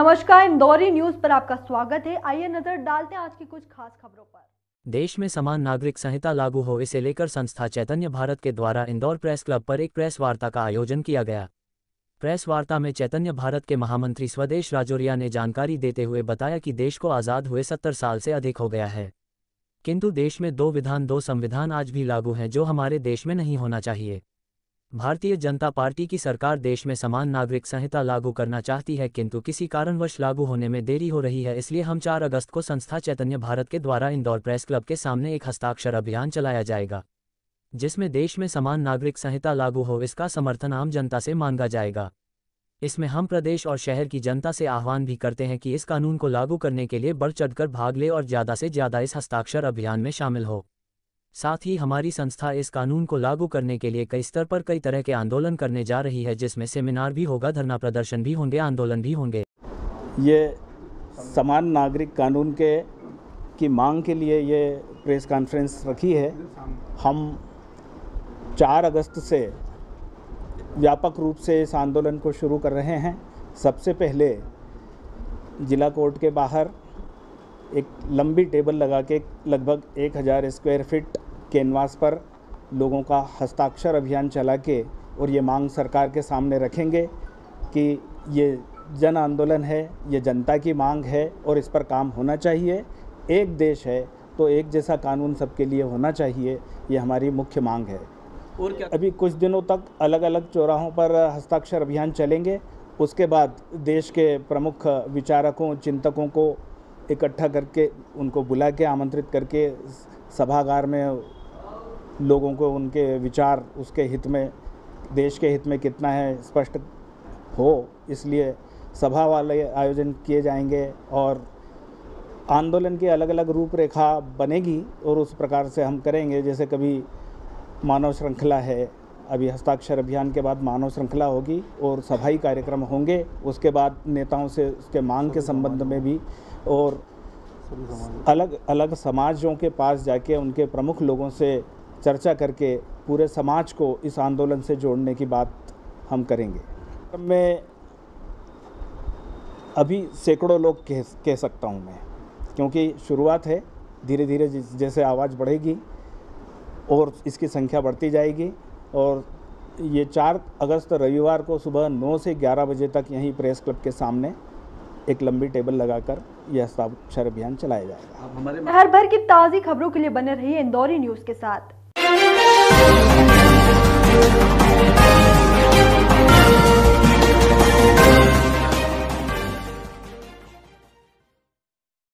नमस्कार, इंदौरी न्यूज पर आपका स्वागत है। आइए नजर डालते हैं आज की कुछ खास खबरों पर। देश में समान नागरिक संहिता लागू हो, इसे लेकर संस्था चैतन्य भारत के द्वारा इंदौर प्रेस क्लब पर एक प्रेस वार्ता का आयोजन किया गया। प्रेस वार्ता में चैतन्य भारत के महामंत्री स्वदेश राजौरिया ने जानकारी देते हुए बताया कि देश को आज़ाद हुए 70 साल से अधिक हो गया है, किंतु देश में 2 विधान 2 संविधान आज भी लागू हैं, जो हमारे देश में नहीं होना चाहिए। भारतीय जनता पार्टी की सरकार देश में समान नागरिक संहिता लागू करना चाहती है, किंतु किसी कारणवश लागू होने में देरी हो रही है। इसलिए हम 4 अगस्त को संस्था चैतन्य भारत के द्वारा इंदौर प्रेस क्लब के सामने एक हस्ताक्षर अभियान चलाया जाएगा, जिसमें देश में समान नागरिक संहिता लागू हो, इसका समर्थन आम जनता से मांगा जाएगा। इसमें हम प्रदेश और शहर की जनता से आह्वान भी करते हैं कि इस कानून को लागू करने के लिए बढ़ चढ़कर भाग ले और ज़्यादा से ज़्यादा इस हस्ताक्षर अभियान में शामिल हो। साथ ही हमारी संस्था इस कानून को लागू करने के लिए कई स्तर पर कई तरह के आंदोलन करने जा रही है, जिसमें सेमिनार भी होगा, धरना प्रदर्शन भी होंगे, आंदोलन भी होंगे। ये समान नागरिक कानून की मांग के लिए ये प्रेस कॉन्फ्रेंस रखी है। हम 4 अगस्त से व्यापक रूप से इस आंदोलन को शुरू कर रहे हैं। सबसे पहले जिला कोर्ट के बाहर एक लंबी टेबल लगा के लगभग 1000 स्क्वायर फीट कैनवास पर लोगों का हस्ताक्षर अभियान चला के और ये मांग सरकार के सामने रखेंगे कि ये जन आंदोलन है, ये जनता की मांग है और इस पर काम होना चाहिए। एक देश है तो एक जैसा कानून सबके लिए होना चाहिए, ये हमारी मुख्य मांग है। और क्या अभी कुछ दिनों तक अलग अलग चौराहों पर हस्ताक्षर अभियान चलेंगे। उसके बाद देश के प्रमुख विचारकों, चिंतकों को इकट्ठा करके उनको बुला के आमंत्रित करके सभागार में लोगों को उनके विचार उसके हित में, देश के हित में कितना है स्पष्ट हो, इसलिए सभा वाले आयोजन किए जाएंगे और आंदोलन की अलग अलग रूपरेखा बनेगी और उस प्रकार से हम करेंगे। जैसे कभी मानव श्रृंखला है, अभी हस्ताक्षर अभियान के बाद मानव श्रृंखला होगी और सभाई कार्यक्रम होंगे। उसके बाद नेताओं से उसके मांग के संबंध में भी और अलग अलग समाजों के पास जाके उनके प्रमुख लोगों से चर्चा करके पूरे समाज को इस आंदोलन से जोड़ने की बात हम करेंगे। मैं अभी सैकड़ों लोग कह सकता हूँ मैं, क्योंकि शुरुआत है। धीरे धीरे जैसे आवाज़ बढ़ेगी और इसकी संख्या बढ़ती जाएगी। और ये 4 अगस्त रविवार को सुबह 9 से 11 बजे तक यहीं प्रेस क्लब के सामने एक लंबी टेबल लगाकर यह हस्ताक्षर अभियान चलाया जाएगा। शहर भर की ताज़ी खबरों के लिए बने रहिए इंदौरी न्यूज के साथ।